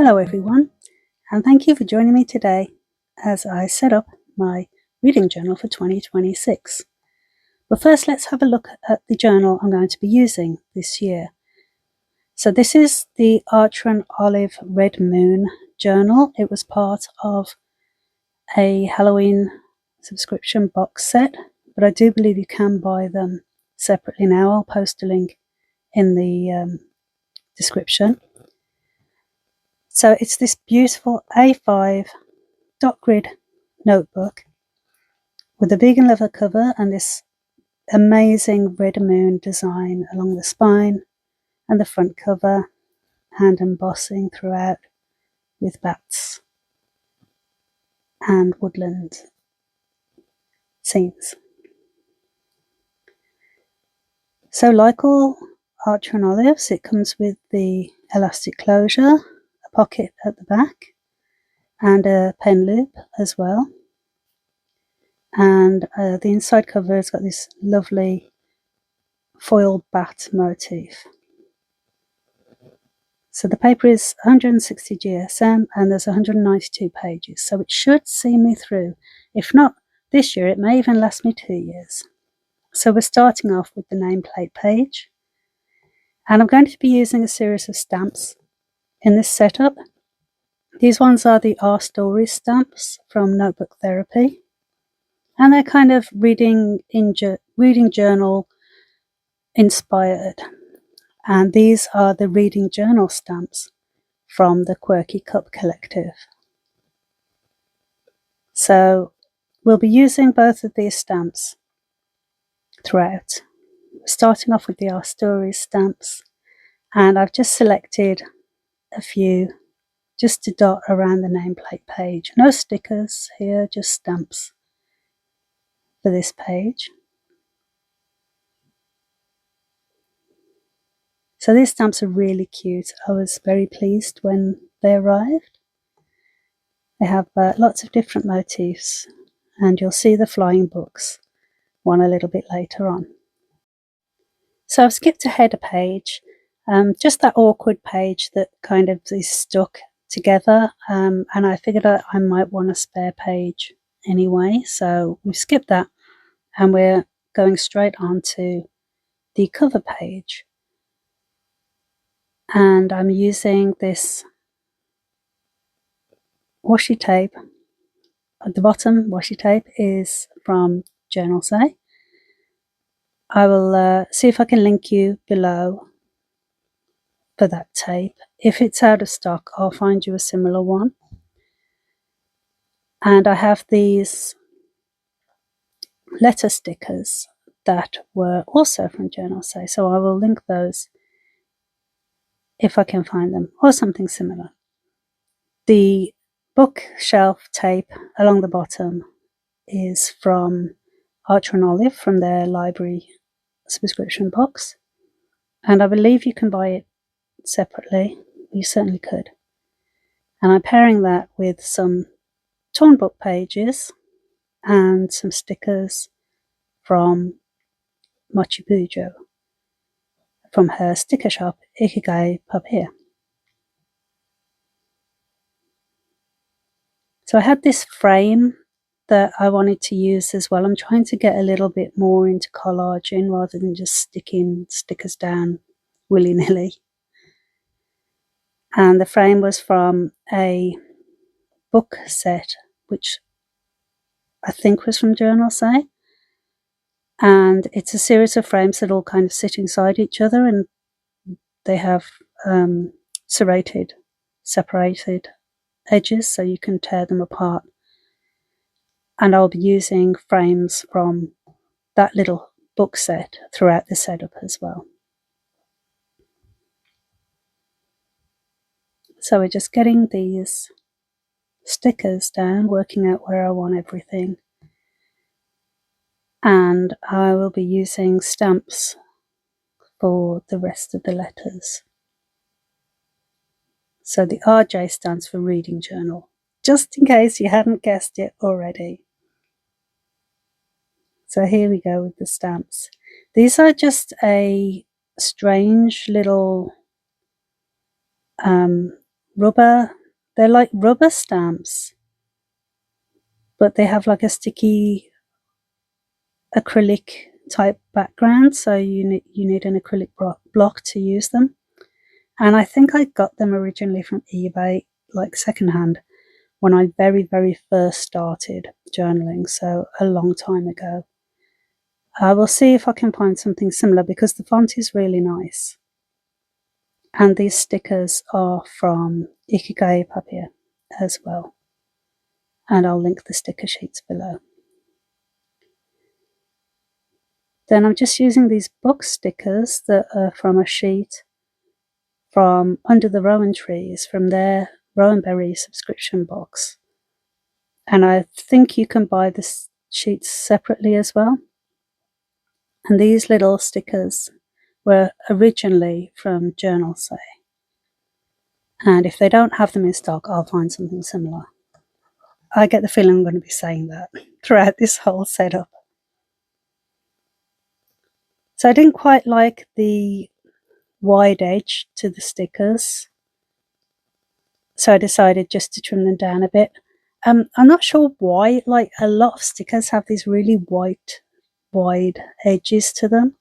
Hello everyone, and thank you for joining me today as I set up my reading journal for 2026. But first, let's have a look at the journal I'm going to be using this year. So this is the Archer and Olive Red Moon journal. It was part of a Halloween subscription box set, but I do believe you can buy them separately now. I'll post a link in the description. So it's this beautiful A5 dot grid notebook with a vegan leather cover and this amazing red moon design along the spine and the front cover, and embossing throughout with bats and woodland scenes. So like all Archer and Olives, it comes with the elastic closure, a pocket at the back and a pen loop as well. And the inside cover has got this lovely foiled bat motif. So the paper is 160 GSM and there's 192 pages, so it should see me through. If not this year, it may even last me 2 years. So we're starting off with the nameplate page, and I'm going to be using a series of stamps in this setup. These ones are the Our Stories stamps from Notebook Therapy, and they're kind of reading journal inspired. And these are the reading journal stamps from the Quirky Cup Collective. So we'll be using both of these stamps throughout. Starting off with the Our Stories stamps, and I've just selected a few just to dot around the nameplate page. No stickers here, just stamps for this page. So these stamps are really cute. I was very pleased when they arrived. They have lots of different motifs, and you'll see the flying books one a little bit later on. So I've skipped a header page, just that awkward page that kind of is stuck together, and I figured I might want a spare page anyway, so we've skipped that and we're going straight on to the cover page. And I'm using this washi tape. At the bottom, washi tape is from Journal Say. I will see if I can link you below for that tape. If it's out of stock, I'll find you a similar one. And I have these letter stickers that were also from Journal Say, so I will link those if I can find them, or something similar. The bookshelf tape along the bottom is from Archer and Olive from their library subscription box, and I believe you can buy it separately. You certainly could. And I'm pairing that with some torn book pages and some stickers from Mochibujo from her sticker shop Ikigai Pub here. So I had this frame that I wanted to use as well. I'm trying to get a little bit more into collaging rather than just sticking stickers down willy-nilly. And the frame was from a book set, which I think was from Journal Say. And it's a series of frames that all kind of sit inside each other, and they have serrated, separated edges, so you can tear them apart. And I'll be using frames from that little book set throughout the setup as well. So we're just getting these stickers down, working out where I want everything. And I will be using stamps for the rest of the letters. So the RJ stands for Reading Journal, just in case you hadn't guessed it already. So here we go with the stamps. These are just a strange little rubber, they're like rubber stamps, but they have like a sticky acrylic type background, so you need an acrylic block to use them. And I think I got them originally from eBay, like secondhand, when I very, very first started journaling, so a long time ago. I will see if I can find something similar because the font is really nice. And these stickers are from Ikigai Papier as well. And I'll link the sticker sheets below. Then I'm just using these book stickers that are from a sheet from Under the Rowan Trees, from their Rowan Berry subscription box. And I think you can buy the sheets separately as well. And these little stickers were originally from Journal Say. And if they don't have them in stock, I'll find something similar. I get the feeling I'm going to be saying that throughout this whole setup. So I didn't quite like the wide edge to the stickers, so I decided just to trim them down a bit. I'm not sure why, like a lot of stickers have these really wide edges to them.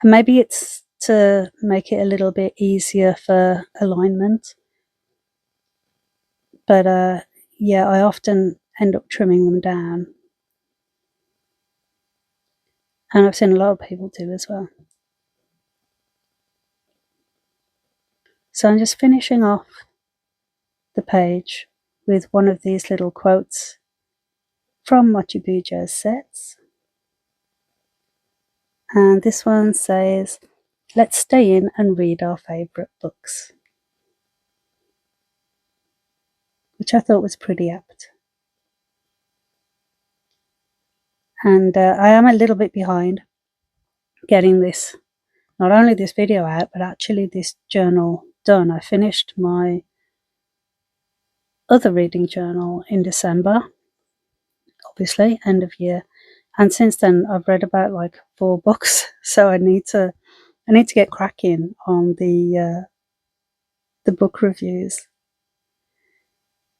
And maybe it's to make it a little bit easier for alignment. But yeah, I often end up trimming them down. And I've seen a lot of people do as well. So I'm just finishing off the page with one of these little quotes from Mochibujo's sets. And this one says, "Let's stay in and read our favourite books," which I thought was pretty apt. And I am a little bit behind getting this, not only this video out, but actually this journal done. I finished my other reading journal in December, obviously, end of year. And since then, I've read about like 4 books, so I need to get cracking on the book reviews.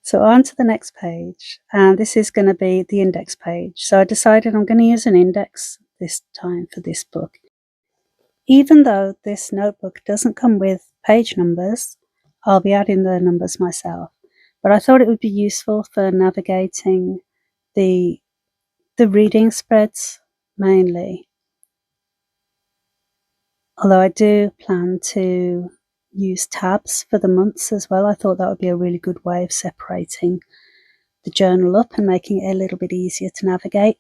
So on to the next page, and this is going to be the index page. So I decided I'm going to use an index this time for this book. Even though this notebook doesn't come with page numbers, I'll be adding the numbers myself. But I thought it would be useful for navigating the reading spreads mainly. Although I do plan to use tabs for the months as well. I thought that would be a really good way of separating the journal up and making it a little bit easier to navigate,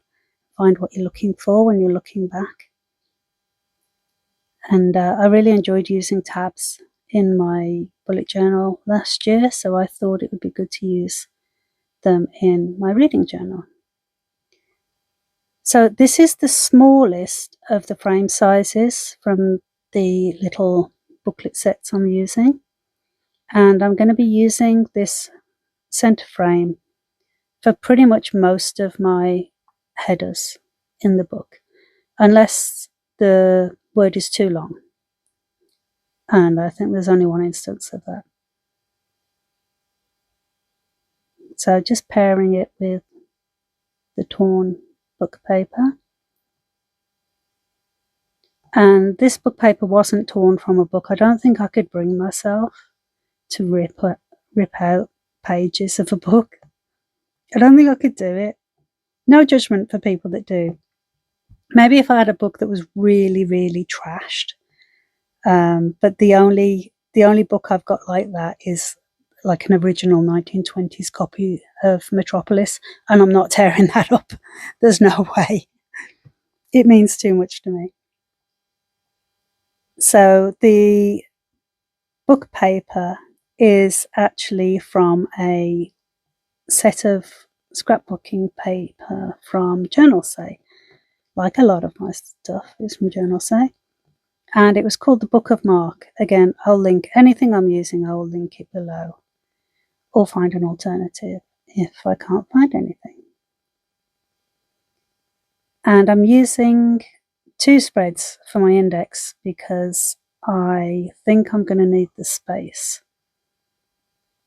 find what you're looking for when you're looking back. And I really enjoyed using tabs in my bullet journal last year, so I thought it would be good to use them in my reading journal. So this is the smallest of the frame sizes from the little booklet sets I'm using. And I'm going to be using this center frame for pretty much most of my headers in the book, unless the word is too long. And I think there's only one instance of that. So just pairing it with the torn book paper. And this book paper wasn't torn from a book. I don't think I could bring myself to rip out pages of a book. I don't think I could do it. No judgment for people that do. Maybe if I had a book that was really, really trashed. But the only book I've got like that is like an original 1920s copy of Metropolis, and I'm not tearing that up. There's no way. It means too much to me. So the book paper is actually from a set of scrapbooking paper from Journal Say. Like a lot of my stuff is from Journal Say. And it was called the Book of Mark. Again, I'll link anything I'm using, I will link it below. Or find an alternative if I can't find anything. And I'm using 2 spreads for my index because I think I'm going to need the space.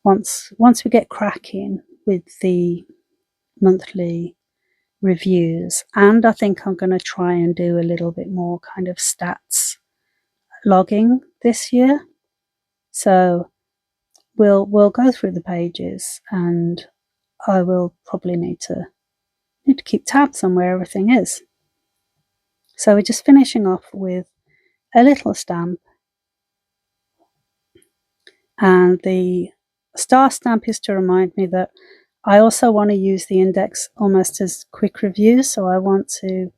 once we get cracking with the monthly reviews, and I think I'm going to try and do a little bit more kind of stats logging this year. So we'll go through the pages, and I will probably need to keep tabs on where everything is. So we're just finishing off with a little stamp, and the star stamp is to remind me that I also want to use the index almost as quick reviews. So I want to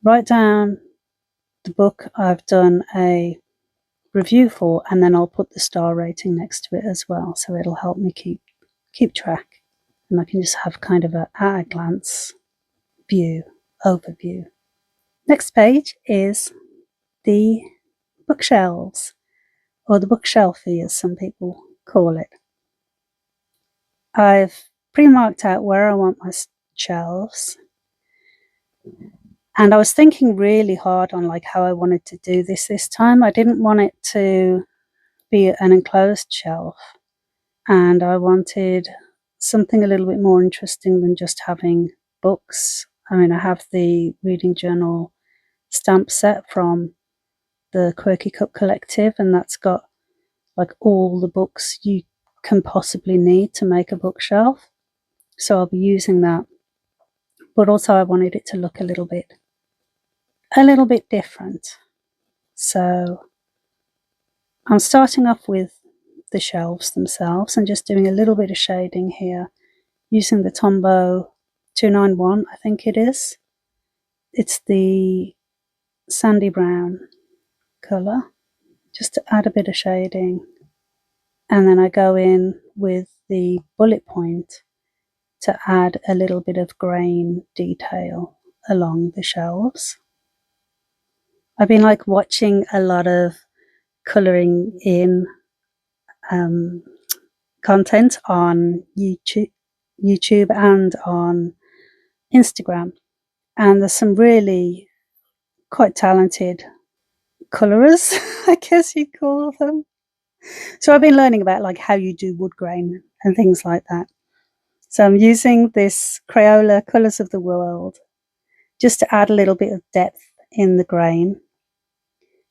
write down the book I've done a review for, and then I'll put the star rating next to it as well, so it'll help me keep track, and I can just have kind of a at a glance overview. Next page is the bookshelves, or the bookshelfie as some people call it. I've pre-marked out where I want my shelves, and I was thinking really hard on like how I wanted to do this time. I didn't want it to be an enclosed shelf, and I wanted something a little bit more interesting than just having books. I mean, I have the reading journal stamp set from the Quirky Cup Collective, and that's got like all the books you can possibly need to make a bookshelf. So I'll be using that. But also I wanted it to look a little bit different. So I'm starting off with the shelves themselves and just doing a little bit of shading here using the Tombow 291, I think it is. It's the sandy brown colour, just to add a bit of shading. And then I go in with the bullet point to add a little bit of grain detail along the shelves. I've been like watching a lot of colouring in content on YouTube and on Instagram, and there's some really quite talented colourers, I guess you'd call them. So I've been learning about like how you do wood grain and things like that. So I'm using this Crayola Colours of the World just to add a little bit of depth in the grain.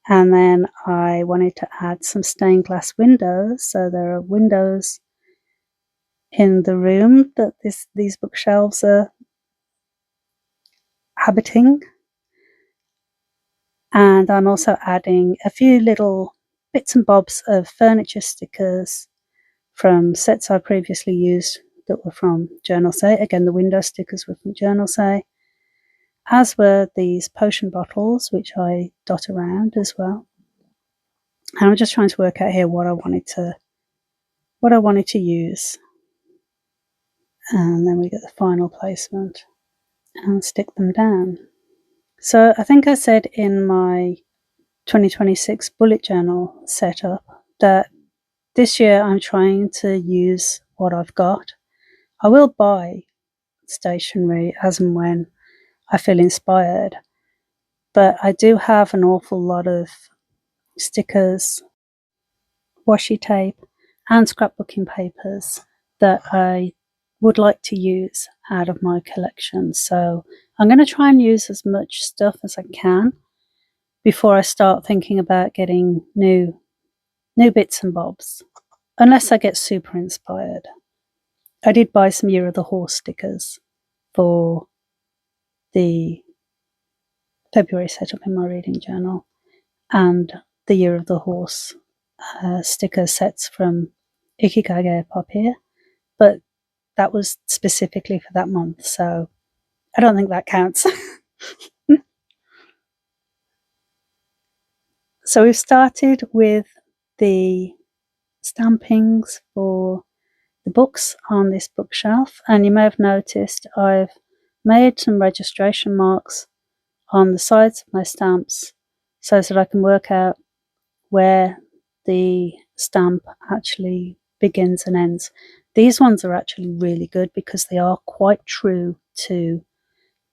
And then I wanted to add some stained glass windows. So there are windows in the room that these bookshelves are habiting. And I'm also adding a few little bits and bobs of furniture stickers from sets I previously used that were from Journal Say. Again, the window stickers were from Journal Say, as were these potion bottles, which I dot around as well. And I'm just trying to work out here what I wanted to use. And then we get the final placement and stick them down. So I think I said in my 2026 bullet journal setup that this year I'm trying to use what I've got. I will buy stationery as and when I feel inspired, but I do have an awful lot of stickers, washi tape, and scrapbooking papers that I would like to use out of my collection. So I'm going to try and use as much stuff as I can before I start thinking about getting new bits and bobs, unless I get super inspired. I did buy some Year of the Horse stickers for the February setup in my reading journal, and the Year of the Horse sticker sets from Ikigage Papier, but that was specifically for that month, so I don't think that counts. So we've started with the stampings for the books on this bookshelf, and you may have noticed I've made some registration marks on the sides of my stamps so that I can work out where the stamp actually begins and ends. These ones are actually really good because they are quite true to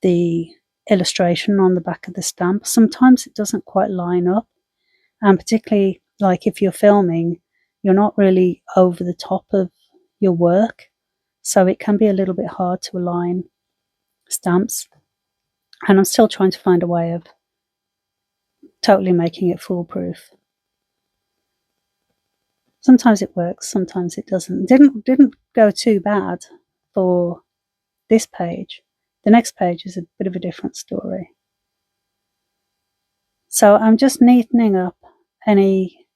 the illustration on the back of the stamp. Sometimes it doesn't quite line up, and particularly like if you're filming, you're not really over the top of your work, so it can be a little bit hard to align stamps. And I'm still trying to find a way of totally making it foolproof. Sometimes it works, sometimes it doesn't. Didn't go too bad for this page. The next page is a bit of a different story. So I'm just neatening up any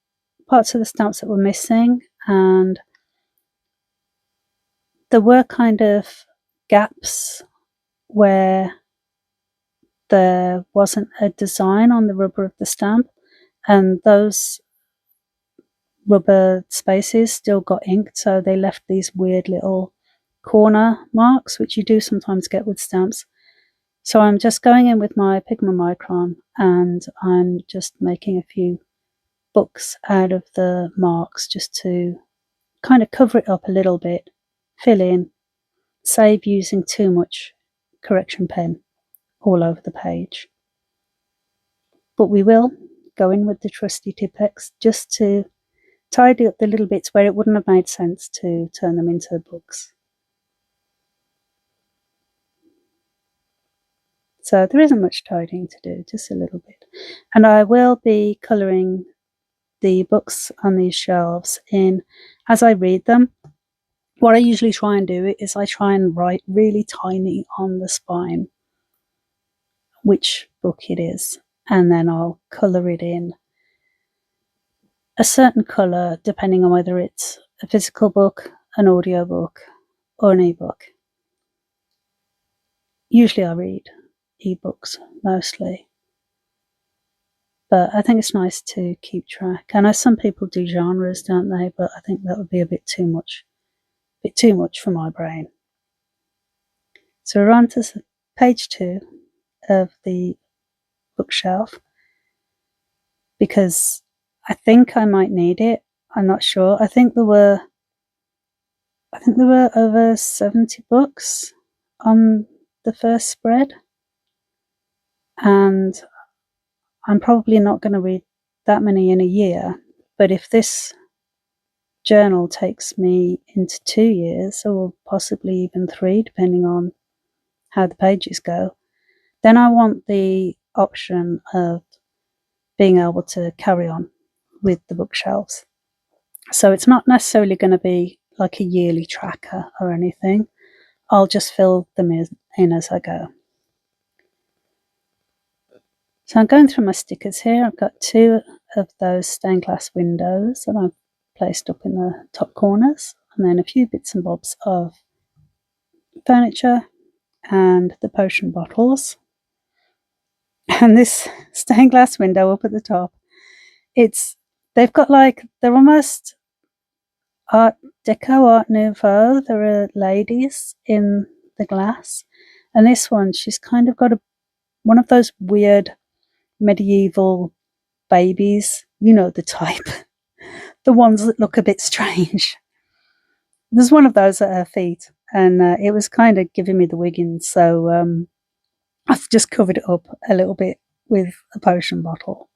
parts of the stamps that were missing, and there were kind of gaps where there wasn't a design on the rubber of the stamp, and those rubber spaces still got inked, so they left these weird little corner marks, which you do sometimes get with stamps. So I'm just going in with my Pigma Micron, and I'm just making a few books out of the marks just to kind of cover it up a little bit, fill in, save using too much correction pen all over the page. But we will go in with the trusty Tippex just to tidy up the little bits where it wouldn't have made sense to turn them into books. So there isn't much tidying to do, just a little bit. And I will be colouring the books on these shelves in as I read them. What I usually try and do is I try and write really tiny on the spine which book it is, and then I'll colour it in a certain colour depending on whether it's a physical book, an audio book, or an ebook. Usually I read ebooks mostly, but I think it's nice to keep track. I know some people do genres, don't they? But I think that would be a bit too much for my brain. So we're on to page 2 of the bookshelf, because I think I might need it. I'm not sure. I think there were over 70 books on the first spread, and I'm probably not going to read that many in a year. But if this journal takes me into 2 years, or possibly even 3, depending on how the pages go, then I want the option of being able to carry on with the bookshelves. So it's not necessarily going to be like a yearly tracker or anything. I'll just fill them in as I go. So I'm going through my stickers here. I've got 2 of those stained glass windows that I've placed up in the top corners, and then a few bits and bobs of furniture and the potion bottles. And this stained glass window up at the top, they've got they're almost Art Deco, Art Nouveau. There are ladies in the glass, and this one, she's kind of got one of those weird medieval babies, you know the type, the ones that look a bit strange. There's one of those at her feet, and it was kind of giving me the wiggins, so I've just covered it up a little bit with a potion bottle.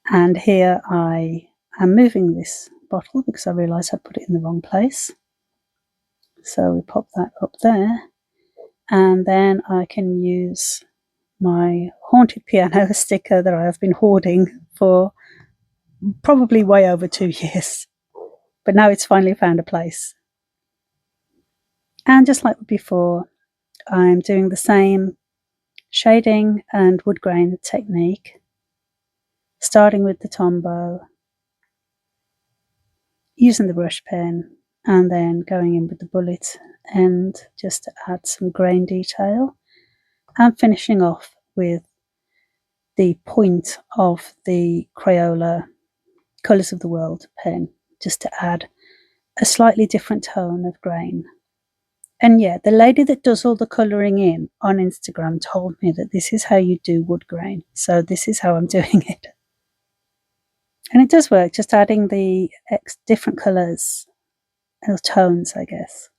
And here I am moving this bottle because I realised I put it in the wrong place. So we pop that up there, and then I can use my haunted piano sticker that I have been hoarding for probably way over 2 years, but now it's finally found a place. And just like before, I'm doing the same shading and wood grain technique, starting with the Tombow, using the brush pen, and then going in with the bullet end just to add some grain detail, and finishing off with the point of the Crayola Colours of the World pen, just to add a slightly different tone of grain. And yeah, the lady that does all the colouring in on Instagram told me that this is how you do wood grain, so this is how I'm doing it. And it does work, just adding the different colours, or tones, I guess.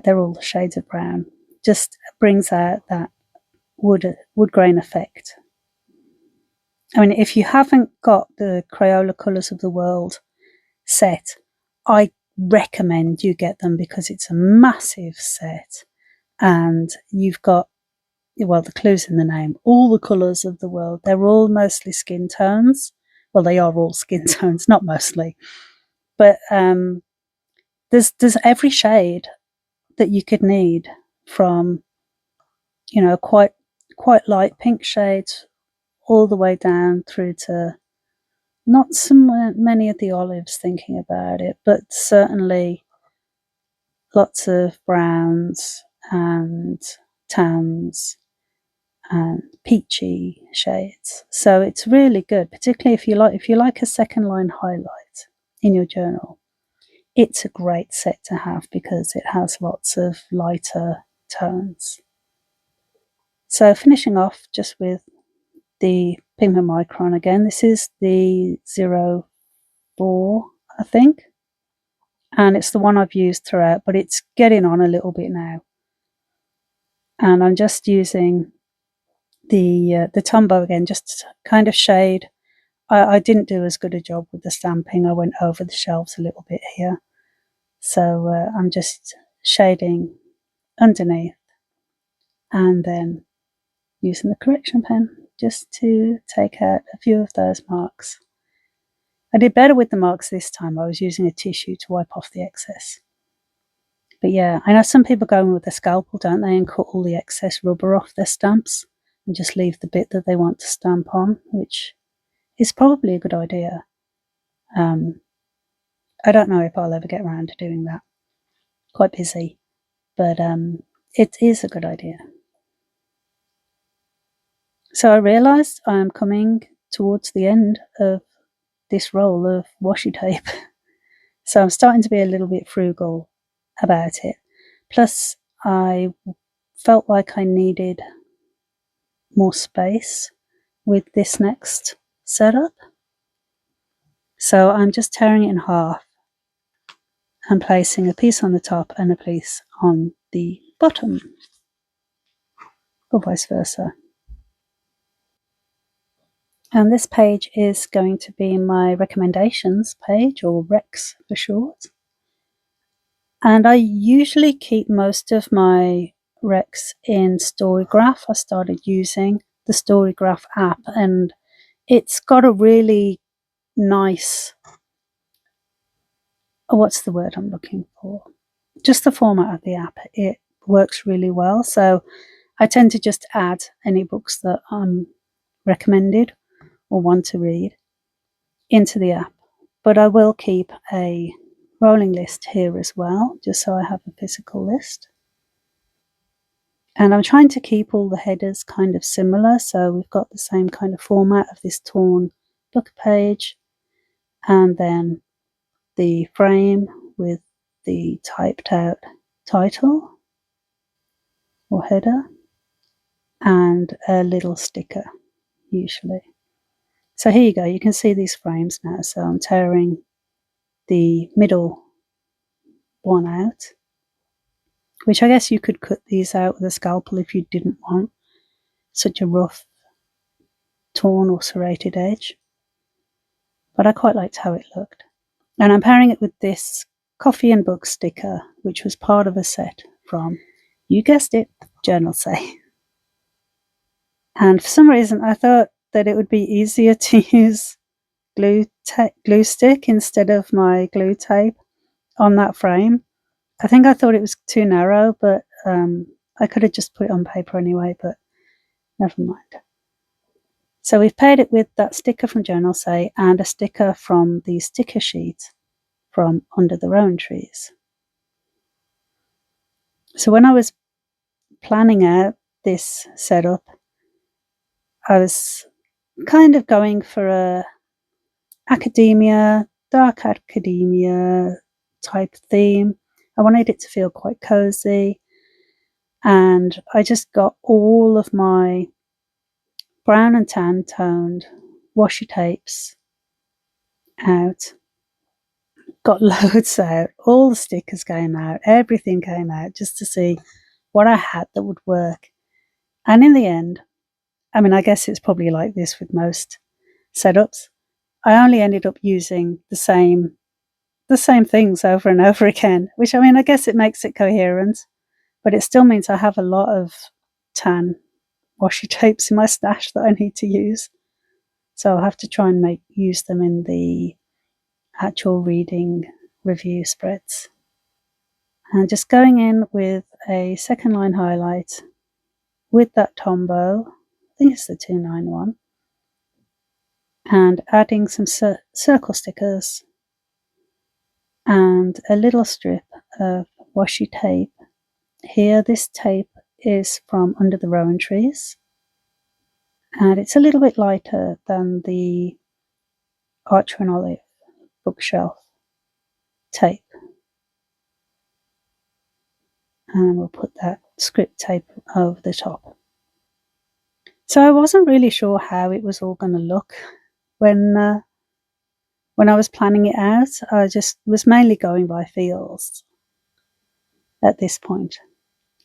They're all shades of brown. Just brings out that wood grain effect. I mean, if you haven't got the Crayola Colours of the World set, I recommend you get them because it's a massive set and you've got, well, the clue's in the name, all the colours of the world. They're all mostly skin tones. Well, they are all skin tones, not mostly. But there's every shade that you could need, from, quite light pink shades all the way down through to not so many of the olives, thinking about it, but certainly lots of browns and tans and peachy shades. So it's really good, particularly if you like a second line highlight in your journal. It's a great set to have because it has lots of lighter tones. So finishing off just with the pigment micron again. This is the 04, I think, and it's the one I've used throughout, but it's getting on a little bit now. And I'm just using the Tombow again, just to kind of shade. I didn't do as good a job with the stamping. I went over the shelves a little bit here. So I'm just shading underneath and then using the correction pen just to take out a few of those marks. I did better with the marks this time. I was using a tissue to wipe off the excess. But yeah, I know some people go in with a scalpel, don't they, and cut all the excess rubber off their stamps and just leave the bit that they want to stamp on, which is probably a good idea. I don't know if I'll ever get around to doing that. Quite busy, but it is a good idea. So I realised I'm coming towards the end of this roll of washi tape. So I'm starting to be a little bit frugal about it. Plus, I felt like I needed more space with this next setup. So I'm just tearing it in half and placing a piece on the top and a piece on the bottom, or vice versa. And this page is going to be my recommendations page, or Recs for short. And I usually keep most of my Recs in Storygraph. I started using the Storygraph app, and it's got a really nice, what's the word I'm looking for? Just the format of the app. It works really well. So I tend to just add any books that I'm recommended or want to read into the app. But I will keep a rolling list here as well, just so I have a physical list. And I'm trying to keep all the headers kind of similar, so we've got the same kind of format of this torn book page, and then the frame with the typed out title or header, and a little sticker usually. So here you go, you can see these frames now. So I'm tearing the middle one out, which I guess you could cut these out with a scalpel if you didn't want such a rough, torn or serrated edge. But I quite liked how it looked. And I'm pairing it with this coffee and book sticker, which was part of a set from, you guessed it, Journal Say. And for some reason, I thought that it would be easier to use glue stick instead of my glue tape on that frame. I think I thought it was too narrow, but I could have just put it on paper anyway, but never mind. So we've paired it with that sticker from Journal Say and a sticker from the sticker sheet from Under the Rowan Trees. So when I was planning out this setup, I was kind of going for a dark academia type theme. I wanted it to feel quite cozy, and I just got all of my brown and tan toned washi tapes out, got loads out, all the stickers came out, everything came out just to see what I had that would work. And in the end, I mean, I guess it's probably like this with most setups, I only ended up using the same the same things over and over again, which, I mean, I guess it makes it coherent, but it still means I have a lot of tan washi tapes in my stash that I need to use. So I'll have to try and use them in the actual reading review spreads. And just going in with a second line highlight with that Tombow, I think it's the 291, and adding some circle stickers and a little strip of washi tape. Here, this tape is from under the Rowan trees, and it's a little bit lighter than the Archer and Olive bookshelf tape. And we'll put that script tape over the top. So I wasn't really sure how it was all going to look when I was planning it out. I just was mainly going by feels at this point.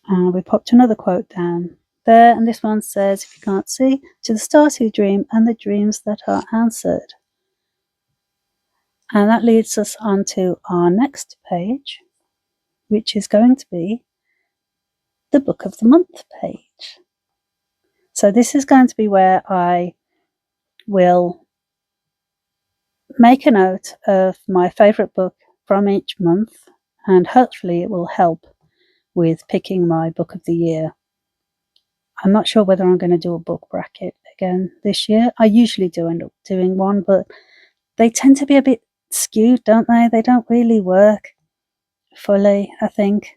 And we popped another quote down there, and this one says, if you can't see, to the stars who dream and the dreams that are answered. And that leads us on to our next page, which is going to be the Book of the Month page. So this is going to be where I will make a note of my favourite book from each month, and hopefully it will help with picking my book of the year. I'm not sure whether I'm going to do a book bracket again this year. I usually do end up doing one, but they tend to be a bit skewed, don't they? They don't really work fully, I think.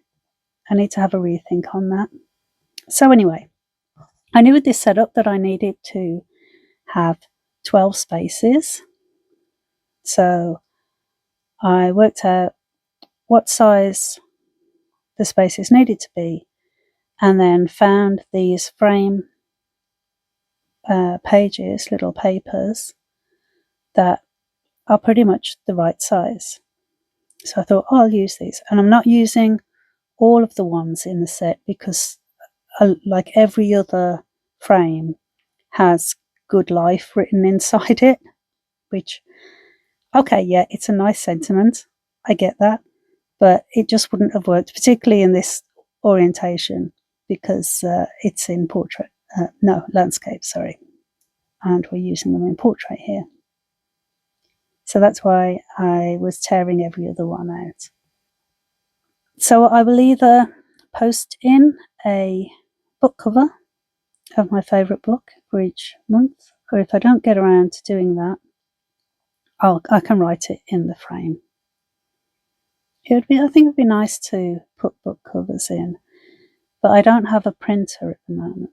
I need to have a rethink on that. So anyway, I knew with this setup that I needed to have 12 spaces. So I worked out what size the spaces needed to be, and then found these frame pages, little papers, that are pretty much the right size. So I thought, oh, I'll use these. And I'm not using all of the ones in the set because, like every other frame, has good life written inside it, which, okay, yeah, it's a nice sentiment. I get that. But it just wouldn't have worked, particularly in this orientation, because it's in landscape, sorry. And we're using them in portrait here. So that's why I was tearing every other one out. So I will either post in a book cover of my favourite book for each month, or if I don't get around to doing that, I can write it in the frame. I think it would be nice to put book covers in, but I don't have a printer at the moment.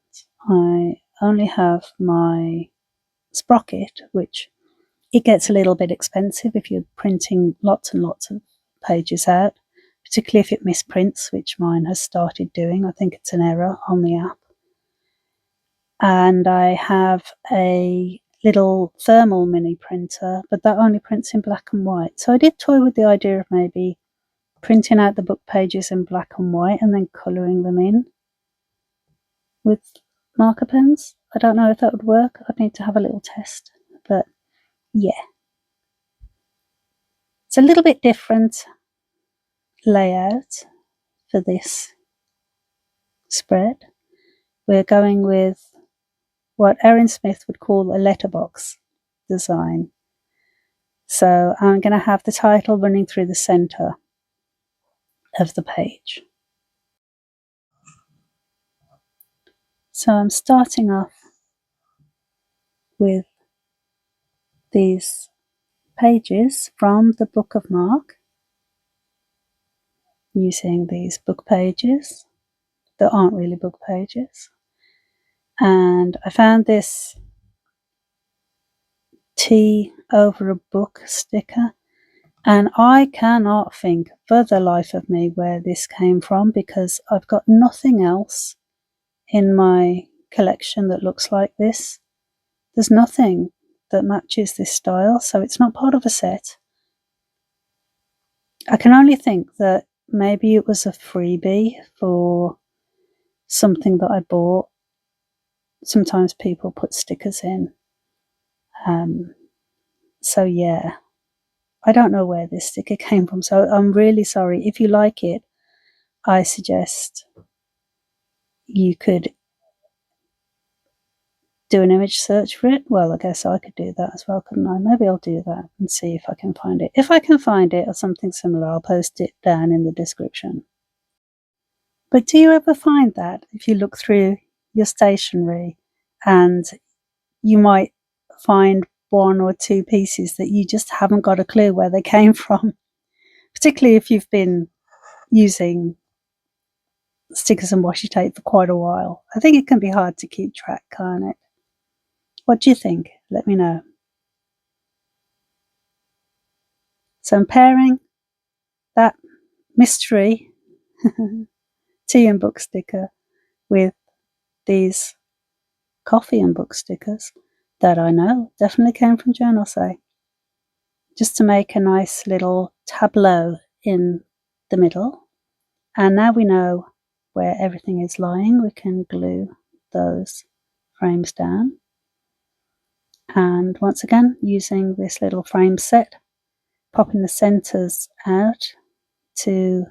I only have my sprocket, which it gets a little bit expensive if you're printing lots and lots of pages out, particularly if it misprints, which mine has started doing. I think it's an error on the app. And I have a little thermal mini printer, but that only prints in black and white. So I did toy with the idea of maybe printing out the book pages in black and white and then colouring them in with marker pens. I don't know if that would work. I'd need to have a little test, but yeah. It's a little bit different layout for this spread. We're going with what Erin Smith would call a letterbox design. So I'm going to have the title running through the centre of the page. So I'm starting off with these pages from the Book of Mark, using these book pages that aren't really book pages. And I found this tea over a book sticker, and I cannot think for the life of me where this came from, because I've got nothing else in my collection that looks like this. There's nothing that matches this style, so it's not part of a set. I can only think that maybe it was a freebie for something that I bought. Sometimes people put stickers in. So yeah, I don't know where this sticker came from, so I'm really sorry. If you like it, I suggest you could do an image search for it. Well, I guess I could do that as well, couldn't I? Maybe I'll do that and see if I can find it. If I can find it or something similar, I'll post it down in the description. But do you ever find that if you look through your stationery and you might find one or two pieces that you just haven't got a clue where they came from, particularly if you've been using stickers and washi tape for quite a while? I think it can be hard to keep track, can't it? What do you think? Let me know. So I'm pairing that mystery tea and book sticker with these coffee and book stickers that I know definitely came from Journal Say, just to make a nice little tableau in the middle. And now we know where everything is lying, we can glue those frames down. And once again, using this little frame set, popping the centers out to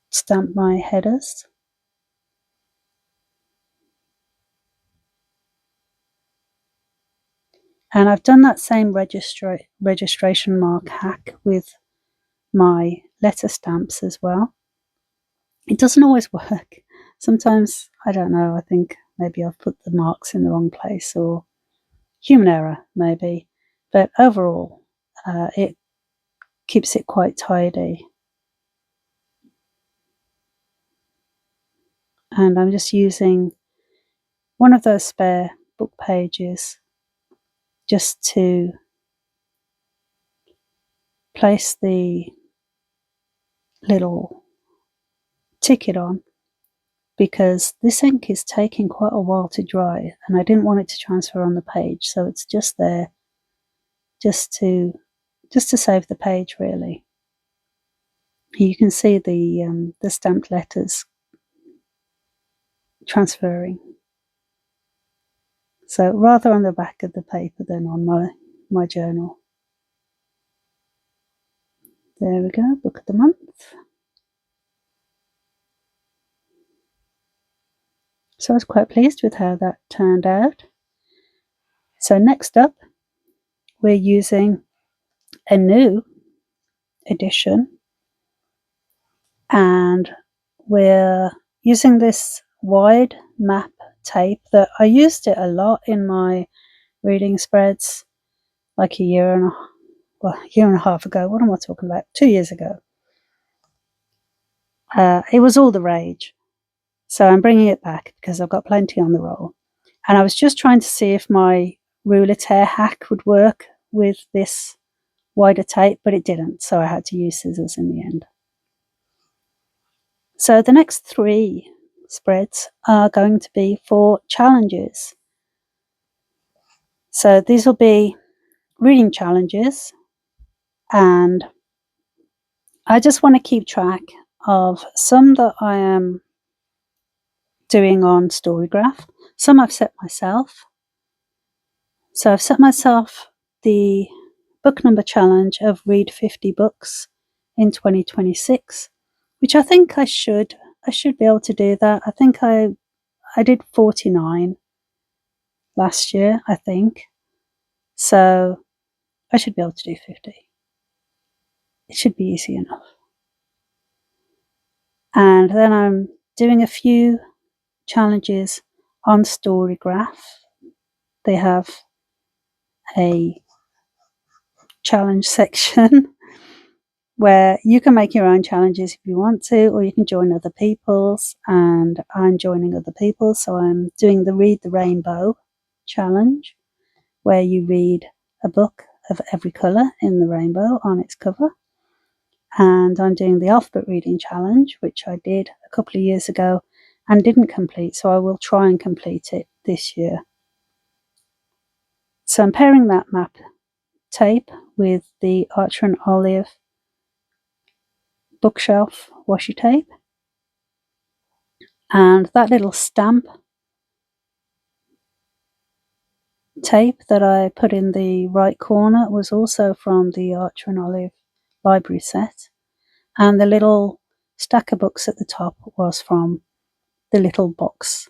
stamp my headers. And I've done that same registration mark hack with my letter stamps as well. It doesn't always work. Sometimes, I don't know, I think maybe I've put the marks in the wrong place, or human error maybe. But overall, it keeps it quite tidy. And I'm just using one of those spare book pages just to place the little ticket on, because this ink is taking quite a while to dry and I didn't want it to transfer on the page, so it's just there just to save the page, really. You can see the stamped letters transferring, so rather on the back of the paper than on my journal. There we go, book of the month. So I was quite pleased with how that turned out. So next up, we're using a new edition, and we're using this wide map tape that I used it a lot in my reading spreads like a year and a half ago. What am I talking about? 2 years ago. It was all the rage. So I'm bringing it back because I've got plenty on the roll. And I was just trying to see if my ruler tear hack would work with this wider tape, but it didn't. So I had to use scissors in the end. So the next 3 spreads are going to be for challenges. So these will be reading challenges, and I just want to keep track of some that I am doing on Storygraph. Some I've set myself. So I've set myself the book number challenge of read 50 books in 2026, which I think I should be able to do that. I think I did 49 last year, I think. So I should be able to do 50. It should be easy enough. And then I'm doing a few challenges on Storygraph. They have a challenge section where you can make your own challenges if you want to, or you can join other people's, and I'm joining other people's. So I'm doing the Read the Rainbow challenge, where you read a book of every colour in the rainbow on its cover. And I'm doing the alphabet reading challenge, which I did a couple of years ago and didn't complete, so I will try and complete it this year. So I'm pairing that map tape with the Archer and Olive bookshelf washi tape, and that little stamp tape that I put in the right corner was also from the Archer and Olive library set, and the little stack of books at the top was from the little box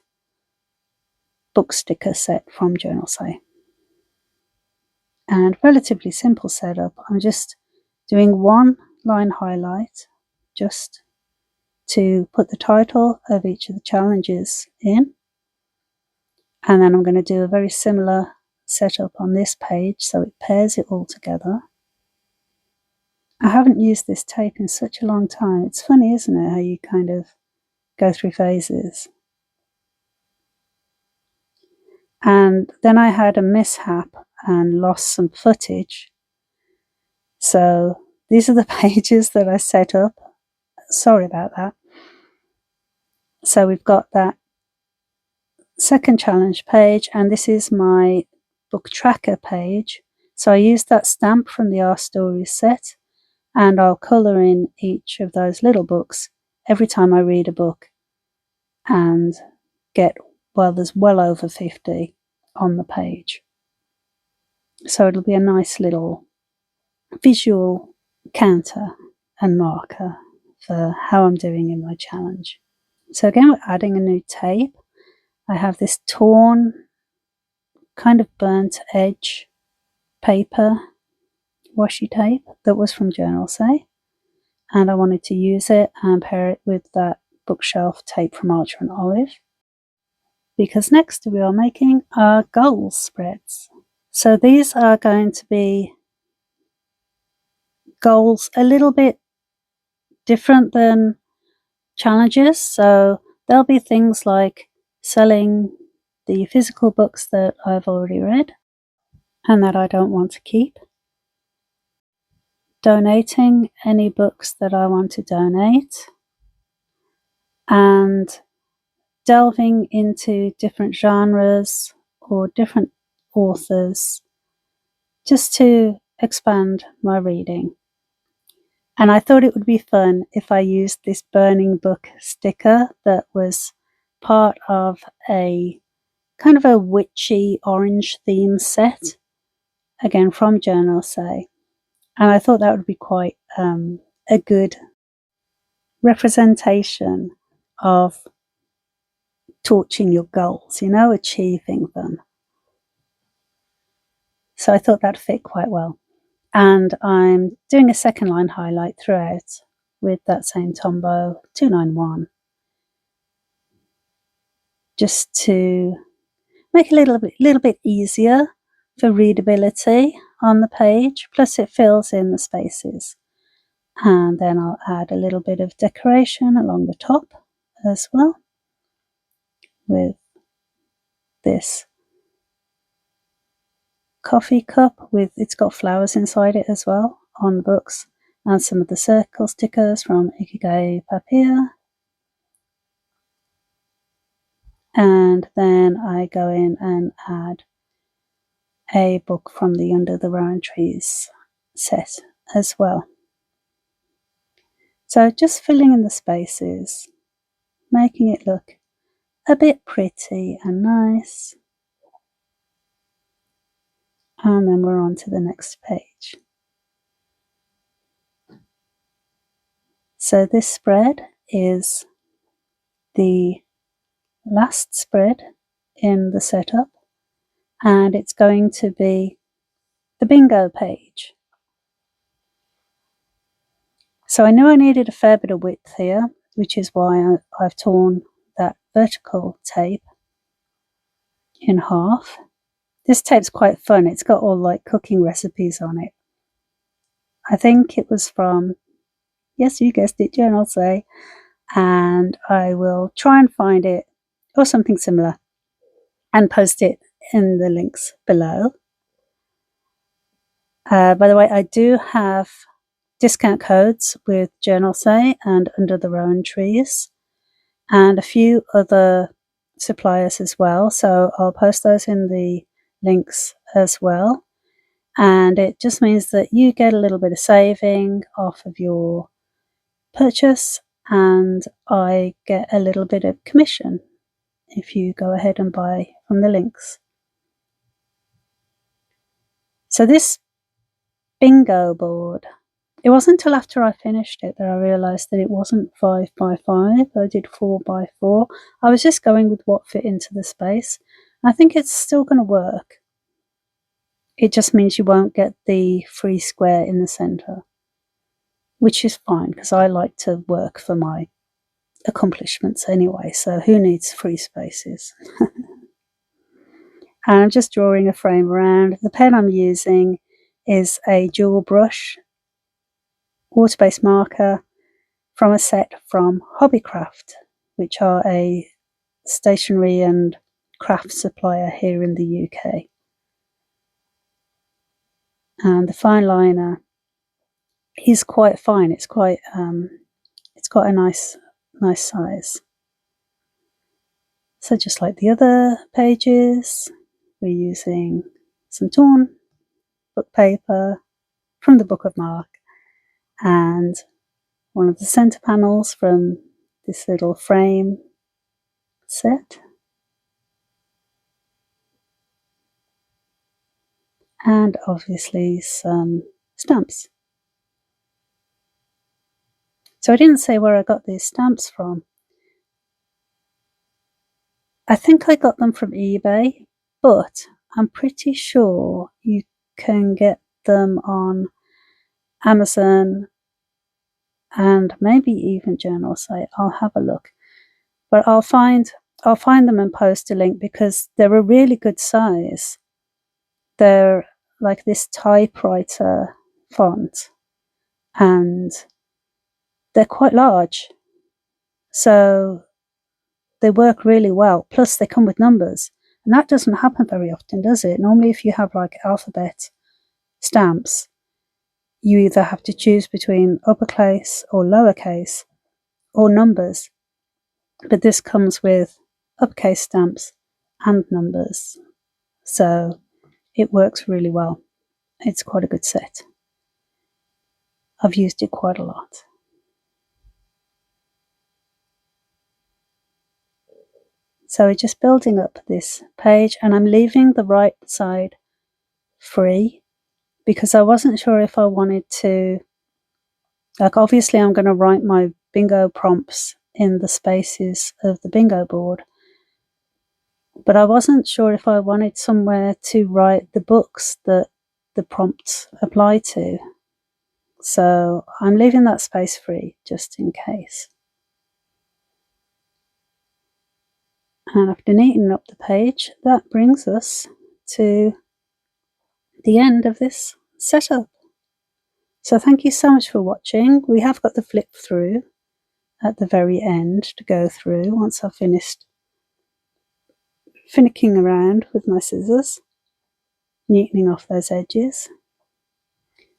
book sticker set from Journal Say. And relatively simple setup. I'm just doing one line highlight just to put the title of each of the challenges in, and then I'm going to do a very similar setup on this page so it pairs it all together. I haven't used this tape in such a long time. It's funny, isn't it, how you kind of go through phases. And then I had a mishap and lost some footage. So these are the pages that I set up. Sorry about that. So we've got that second challenge page, and this is my book tracker page. So I used that stamp from the Our Stories set, and I'll colour in each of those little books every time I read a book and get, well, there's well over 50 on the page. So it'll be a nice little visual counter and marker for how I'm doing in my challenge. So again, we're adding a new tape. I have this torn, kind of burnt edge paper washi tape that was from Journal Say, and I wanted to use it and pair it with that bookshelf tape from Archer and Olive, because next we are making our goal spreads. So these are going to be goals a little bit different than challenges. So there'll be things like selling the physical books that I've already read and that I don't want to keep, donating any books that I want to donate, and delving into different genres or different authors just to expand my reading. And I thought it would be fun if I used this burning book sticker that was part of a kind of a witchy orange theme set, again from Journal Say. And I thought that would be quite a good representation of torching your goals, achieving them. So I thought that fit quite well. And I'm doing a second line highlight throughout with that same Tombow 291, just to make it a little bit easier for readability on the page, plus it fills in the spaces. And then I'll add a little bit of decoration along the top as well with this coffee cup it's got flowers inside it as well on the books, and some of the circle stickers from Ikigai Papier. And then I go in and add a book from the Under the Rowan Trees set as well. So just filling in the spaces, making it look a bit pretty and nice. And then we're on to the next page. So this spread is the last spread in the setup, and it's going to be the bingo page. So I knew I needed a fair bit of width here, which is why I've torn that vertical tape in half. This tape's quite fun. It's got all like cooking recipes on it. I think it was from, yes, you guessed it, Journal Say, and I will try and find it or something similar and post it in the links below. By the way, I do have discount codes with Journal Say and Under the Rowan Trees and a few other suppliers as well, so I'll post those in the links as well. And it just means that you get a little bit of saving off of your purchase, and I get a little bit of commission if you go ahead and buy from the links. So this bingo board, it wasn't until after I finished it that I realised that it wasn't 5 by 5. I did 4 by 4. I was just going with what fit into the space. I think it's still going to work. It just means you won't get the free square in the centre, which is fine because I like to work for my accomplishments anyway, so who needs free spaces? And I'm just drawing a frame around. The pen I'm using is a dual brush water-based marker from a set from Hobbycraft, which are a stationery and craft supplier here in the UK. And the fine liner is quite fine. It's got a nice size. So just like the other pages, we're using some torn book paper from the Book of Mark and one of the centre panels from this little frame set, and obviously some stamps. So I didn't say where I got these stamps from. I think I got them from eBay, but I'm pretty sure you can get them on Amazon and maybe even Journal Site. I'll have a look. But I'll find them and post a link because they're a really good size. They're like this typewriter font and they're quite large. So they work really well. Plus they come with numbers. And that doesn't happen very often, does it? Normally if you have like alphabet stamps, you either have to choose between uppercase or lowercase or numbers. But this comes with uppercase stamps and numbers. So it works really well. It's quite a good set. I've used it quite a lot. So we're just building up this page and I'm leaving the right side free because I wasn't sure if I wanted to, like obviously I'm going to write my bingo prompts in the spaces of the bingo board, but I wasn't sure if I wanted somewhere to write the books that the prompts apply to. So I'm leaving that space free just in case. And after neatening up the page, that brings us to the end of this setup. So thank you so much for watching. We have got the flip through at the very end to go through once I've finished finicking around with my scissors, neatening off those edges.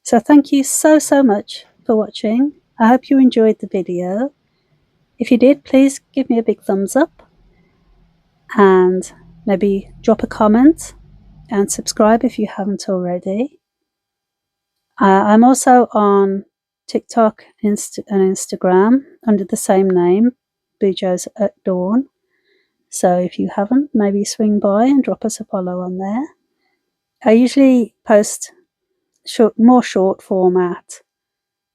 So thank you so much for watching. I hope you enjoyed the video. If you did, please give me a big thumbs up and maybe drop a comment and subscribe if you haven't already. I'm also on TikTok and Instagram under the same name, Bujos at Dawn. So if you haven't, maybe swing by and drop us a follow on there. I usually post more short format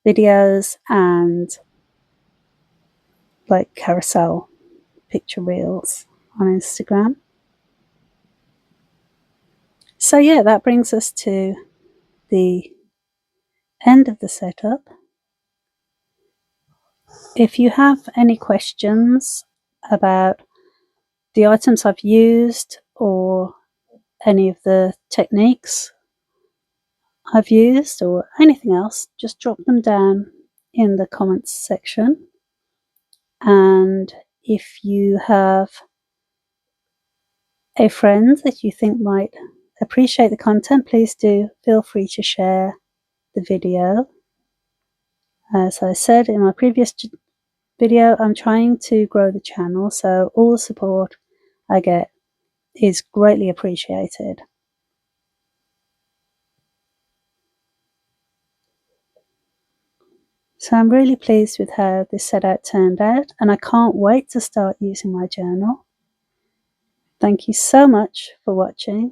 videos and like carousel picture reels on Instagram. So yeah, that brings us to the end of the setup. If you have any questions about the items I've used or any of the techniques I've used or anything else, just drop them down in the comments section. And if you have a friend that you think might appreciate the content, please do feel free to share the video. As I said in my previous video, I'm trying to grow the channel, so all the support I get is greatly appreciated. So I'm really pleased with how this setup turned out, and I can't wait to start using my journal. Thank you so much for watching.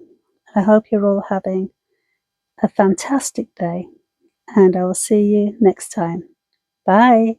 I hope you're all having a fantastic day, and I will see you next time. Bye.